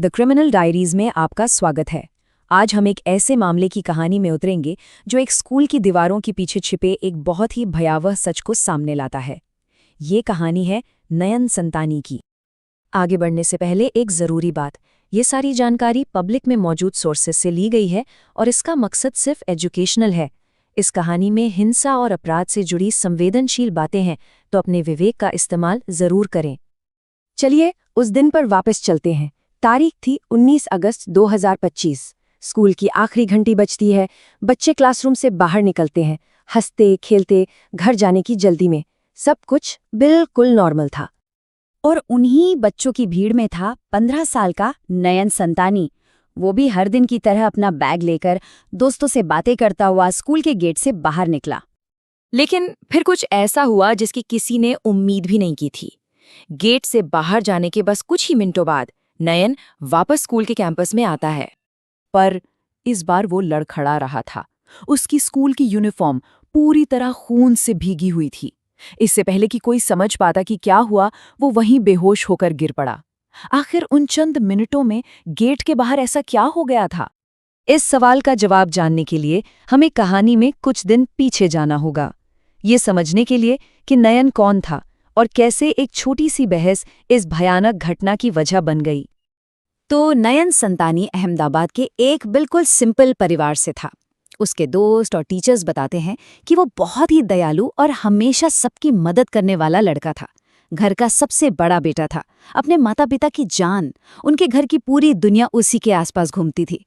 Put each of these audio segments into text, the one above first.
The criminal diaries में आपका स्वागत है। आज हम एक ऐसे मामले की कहानी में उतरेंगे जो एक स्कूल की दीवारों के पीछे छिपे एक बहुत ही भयावह सच को सामने लाता है। ये कहानी है नयन संतानी की। आगे बढ़ने से पहले एक ज़रूरी बात, ये सारी जानकारी पब्लिक में मौजूद सोर्सेस से ली गई है और इसका मकसद सिर्फ एजुकेशनल है। इस कहानी में हिंसा और अपराध से जुड़ी संवेदनशील बातें हैं, तो अपने विवेक का इस्तेमाल ज़रूर करें। चलिए उस दिन पर वापस चलते हैं। तारीख थी 19 अगस्त 2025। स्कूल की आखिरी घंटी बजती है। बच्चे क्लासरूम से बाहर निकलते हैं, हंसते खेलते घर जाने की जल्दी में। सब कुछ बिल्कुल नॉर्मल था। और उन्हीं बच्चों की भीड़ में था 15 साल का नयन संतानी। वो भी हर दिन की तरह अपना बैग लेकर दोस्तों से बातें करता हुआ स्कूल के गेट से बाहर निकला। लेकिन फिर कुछ ऐसा हुआ जिसकी किसी ने उम्मीद भी नहीं की थी। गेट से बाहर जाने के बस कुछ ही मिनटों बाद नयन वापस स्कूल के कैंपस में आता है। पर इस बार वो लड़खड़ा रहा था। उसकी स्कूल की यूनिफॉर्म पूरी तरह खून से भीगी हुई थी। इससे पहले कि कोई समझ पाता कि क्या हुआ, वो वहीं बेहोश होकर गिर पड़ा। आखिर उन चंद मिनटों में गेट के बाहर ऐसा क्या हो गया था? इस सवाल का जवाब जानने के लिए हमें कहानी में कुछ दिन पीछे जाना होगा, ये समझने के लिए कि नयन कौन था और कैसे एक छोटी सी बहस इस भयानक घटना की वजह बन गई। तो नयन संतानी अहमदाबाद के एक बिल्कुल सिंपल परिवार से था। उसके दोस्त और टीचर्स बताते हैं कि वो बहुत ही दयालु और हमेशा सबकी मदद करने वाला लड़का था। घर का सबसे बड़ा बेटा था, अपने माता पिता की जान। उनके घर की पूरी दुनिया उसी के आसपास घूमती थी।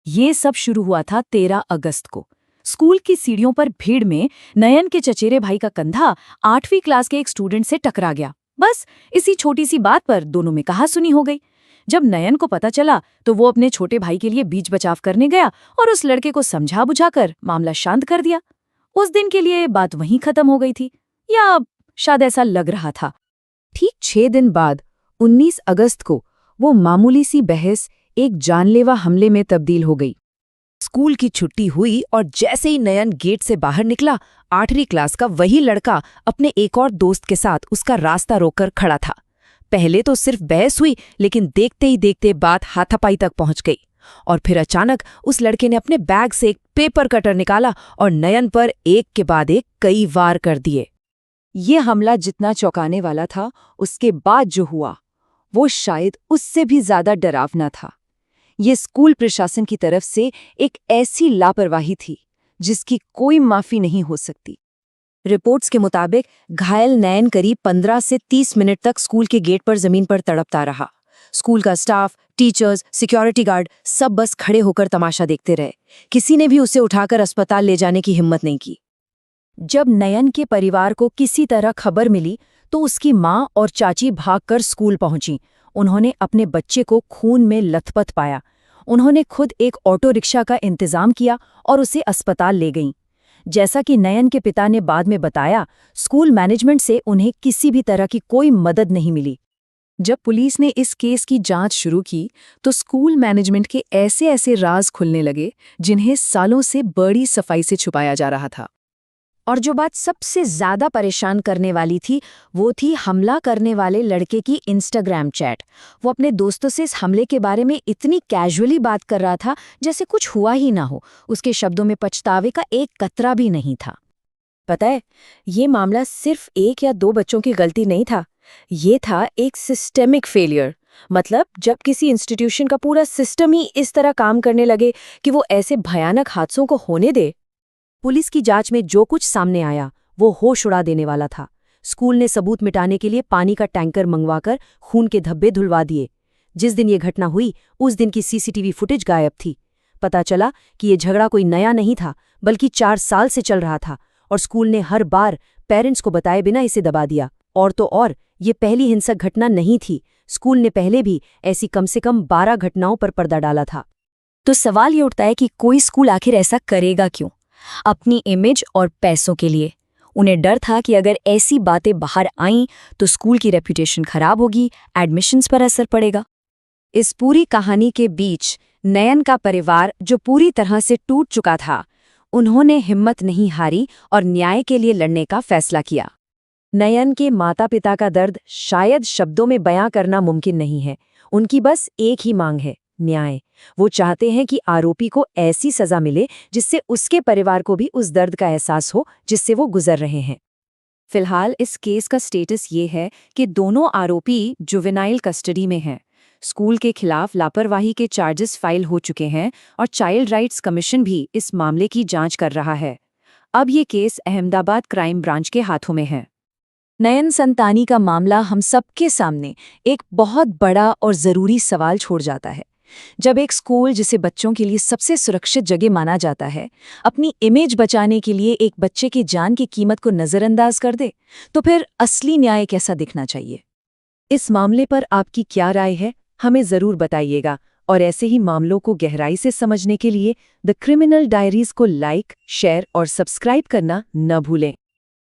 ये सब शुरू हुआ था 13 अगस्त को। स्कूल की सीढ़ियों पर भीड़ में नयन के चचेरे भाई का कंधा 8वीं क्लास के एक स्टूडेंट से टकरा गया। बस इसी छोटी सी बात पर दोनों में कहासुनी हो गई। जब नयन को पता चला तो वो अपने छोटे भाई के लिए बीच बचाव करने गया और उस लड़के को समझा बुझाकर मामला शांत कर दिया। उस दिन के लिए बात वहीं खत्म हो गई थी, या शायद ऐसा लग रहा था। ठीक 6 दिन बाद 19 अगस्त को वो मामूली सी बहस एक जानलेवा हमले में तब्दील हो गई। स्कूल की छुट्टी हुई और जैसे ही नयन गेट से बाहर निकला, 8वीं क्लास का वही लड़का अपने एक और दोस्त के साथ उसका रास्ता रोककर खड़ा था। पहले तो सिर्फ बहस हुई, लेकिन देखते ही देखते बात हाथापाई तक पहुंच गई। और फिर अचानक उस लड़के ने अपने बैग से एक पेपर कटर निकाला और नयन पर एक के बाद एक कई वार कर दिए। ये हमला जितना चौंकाने वाला था, उसके बाद जो हुआ वो शायद उससे भी ज्यादा डरावना था। ये स्कूल प्रशासन की तरफ से एक ऐसी लापरवाही थी जिसकी कोई माफी नहीं हो सकती। रिपोर्ट्स के मुताबिक घायल नयन करीब 15 से 30 मिनट तक स्कूल के गेट पर जमीन पर तड़पता रहा। स्कूल का स्टाफ, टीचर्स, सिक्योरिटी गार्ड सब बस खड़े होकर तमाशा देखते रहे। किसी ने भी उसे उठाकर अस्पताल ले जाने की हिम्मत नहीं की। जब नयन के परिवार को किसी तरह खबर मिली तो उसकी माँ और चाची भागकर स्कूल पहुंची। उन्होंने अपने बच्चे को खून में लथपथ पाया। उन्होंने खुद एक ऑटो रिक्शा का इंतजाम किया और उसे अस्पताल ले गईं। जैसा कि नयन के पिता ने बाद में बताया, स्कूल मैनेजमेंट से उन्हें किसी भी तरह की कोई मदद नहीं मिली। जब पुलिस ने इस केस की जांच शुरू की तो स्कूल मैनेजमेंट के ऐसे ऐसे राज खुलने लगे जिन्हें सालों से बड़ी सफाई से छुपाया जा रहा था। और जो बात सबसे ज्यादा परेशान करने वाली थी, वो थी हमला करने वाले लड़के की इंस्टाग्राम चैट। वो अपने दोस्तों से इस हमले के बारे में इतनी कैजुअली बात कर रहा था जैसे कुछ हुआ ही ना हो। उसके शब्दों में पछतावे का एक कतरा भी नहीं था। पता है, ये मामला सिर्फ एक या दो बच्चों की गलती नहीं था, ये था एक सिस्टेमिक फेलियर। मतलब जब किसी इंस्टीट्यूशन का पूरा सिस्टम ही इस तरह काम करने लगे कि वो ऐसे भयानक हादसों को होने दे। पुलिस की जांच में जो कुछ सामने आया वो होश उड़ा देने वाला था। स्कूल ने सबूत मिटाने के लिए पानी का टैंकर मंगवाकर खून के धब्बे धुलवा दिए। जिस दिन ये घटना हुई उस दिन की सीसीटीवी फुटेज गायब थी। पता चला कि ये झगड़ा कोई नया नहीं था, बल्कि 4 साल से चल रहा था और स्कूल ने हर बार पेरेंट्स को बताए बिना इसे दबा दिया। और तो और, ये पहली हिंसक घटना नहीं थी। स्कूल ने पहले भी ऐसी कम से कम 12 घटनाओं पर पर्दा डाला था। तो सवाल ये उठता है कि कोई स्कूल आखिर ऐसा करेगा क्यों? अपनी इमेज और पैसों के लिए। उन्हें डर था कि अगर ऐसी बातें बाहर आईं तो स्कूल की रेपुटेशन खराब होगी, एडमिशन्स पर असर पड़ेगा। इस पूरी कहानी के बीच नयन का परिवार जो पूरी तरह से टूट चुका था, उन्होंने हिम्मत नहीं हारी और न्याय के लिए लड़ने का फैसला किया। नयन के माता पिता का दर्द शायद शब्दों में बयां करना मुमकिन नहीं है। उनकी बस एक ही मांग है, न्याय। वो चाहते हैं कि आरोपी को ऐसी सजा मिले जिससे उसके परिवार को भी उस दर्द का एहसास हो जिससे वो गुजर रहे हैं। फिलहाल इस केस का स्टेटस ये है कि दोनों आरोपी जुवेनाइल कस्टडी में हैं। स्कूल के खिलाफ लापरवाही के चार्जेस फाइल हो चुके हैं और चाइल्ड राइट्स कमीशन भी इस मामले की जांच कर रहा है। अब ये केस अहमदाबाद क्राइम ब्रांच के हाथों में है। नयन संतानी का मामला हम सबके सामने एक बहुत बड़ा और ज़रूरी सवाल छोड़ जाता है। जब एक स्कूल जिसे बच्चों के लिए सबसे सुरक्षित जगह माना जाता है, अपनी इमेज बचाने के लिए एक बच्चे की जान की कीमत को नज़रअंदाज कर दे, तो फिर असली न्याय कैसा दिखना चाहिए? इस मामले पर आपकी क्या राय है? हमें ज़रूर बताइएगा। और ऐसे ही मामलों को गहराई से समझने के लिए द क्रिमिनल डायरीज को लाइक, शेयर और सब्सक्राइब करना न भूलें।